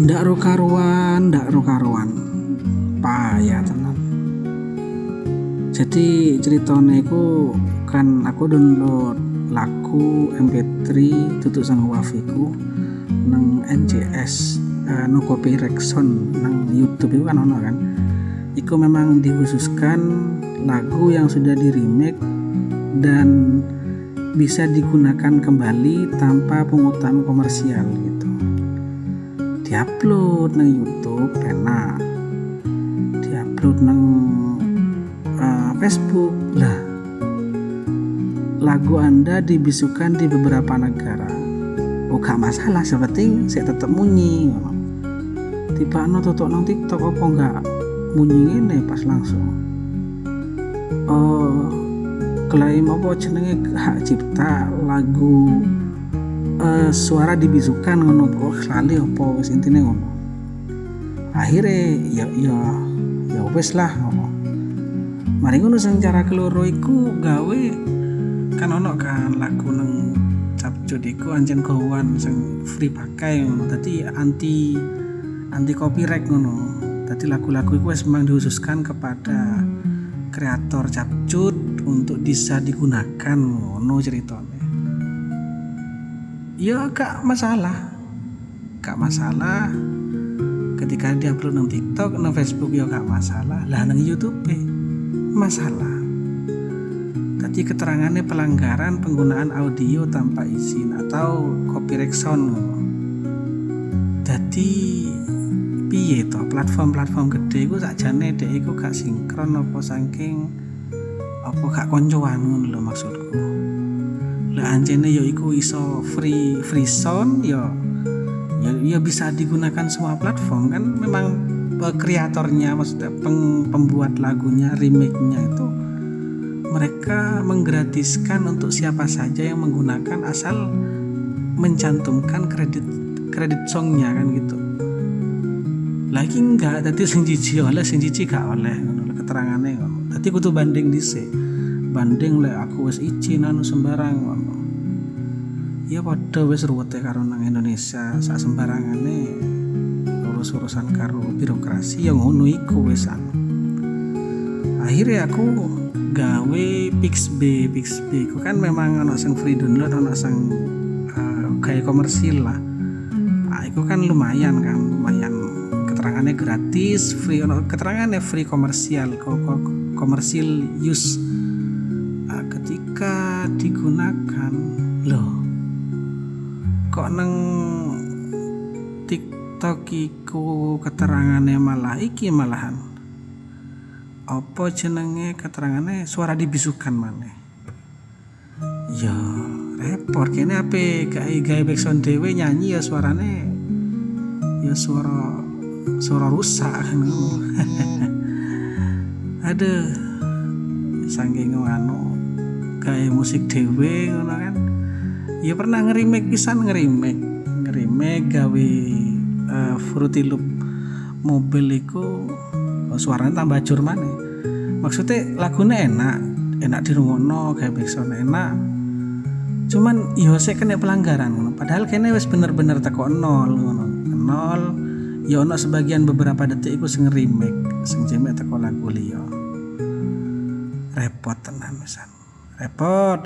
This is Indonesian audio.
Ndak ro karuan. Payah tenan. Jadi ceritane iku kan aku download lagu MP3 tutuk sang wafiku nang NCS no copyright sound nang YouTube itu kan ono kan. Iku memang dikhususkan lagu yang sudah di remake dan bisa digunakan kembali tanpa pungutan komersial gitu. Diupload nang YouTube enak, diupload nang Facebook lah. Lagu Anda dibisukan di beberapa negara. Oh gak masalah, sepenting saya tetap munyi. Tiba no tutuk nang TikTok apa enggak munyi ngene pas langsung. Klaim apa jenenge hak cipta lagu suara dibisukan ngono kok lali apa wis intine ngono. Akhire ya wis lah ngono. Mari ngono sing cara keloro iku gawe kan ono kan lagu nang Capcut iku anjen gowan sing free pakai ngono. Dadi anti copyright ngono. Dadi lagu-lagu iku wis memang dikhususkan kepada kreator Capcut untuk bisa digunakan ngono ceritane. Ya gak masalah ketika dia upload nang TikTok nang Facebook ya gak masalah lah, nang YouTube masalah. Tadi keterangannya pelanggaran penggunaan audio tanpa izin atau copyright sound. Jadi piye to platform gede iku sakjane dhek iku gak sinkron apa saking apa gak koncoan ngono lho maksudku. Lah anjene ya iku iso free sound ya bisa digunakan semua platform kan. Memang kreatornya maksudnya pembuat lagunya remake-nya itu mereka menggratiskan untuk siapa saja yang menggunakan asal mencantumkan kredit songnya kan gitu. Lagi enggak tadi sing jiji oleh sing jiji gak oleh ngono keterangane ngono. Dadi kudu banding dhisik. Banding lek aku wis izin anu sembarang ngono. Ya padha wis ruwete karo nang Indonesia sak sembarangane urus-urusan karo birokrasi ya ngono iku wis anu. Akhirnya aku gawe Pixby iku kan memang ana sing free download ana sing gawe komersil lah. Iku kan lumayan keterangannya gratis, free ono keterangannya free komersial use. Ketika digunakan loh kok nang TikTok iku keterangannya malahan apa jenenge keterangannya suara dibisukan maneh. Ya repot kene ape gawe backsound dhewe nyanyi ya suarane ya suara rusak kan. Aduh saking anu gawe musik dhewe ngono kan. Ya pernah nge-remake gawe Fruity Loop mobil iku suaranya tambah jur maneh. Maksudnya lagunya enak dirungokno gawe backsound enak. Cuman yo sik kena pelanggaran ngono. Padahal kene wis bener-bener teko nol ngono. Nol ya ono sebagian beberapa detik iku sing remake sing jemek teko lagu liya. Repot tenan pisan. Repot.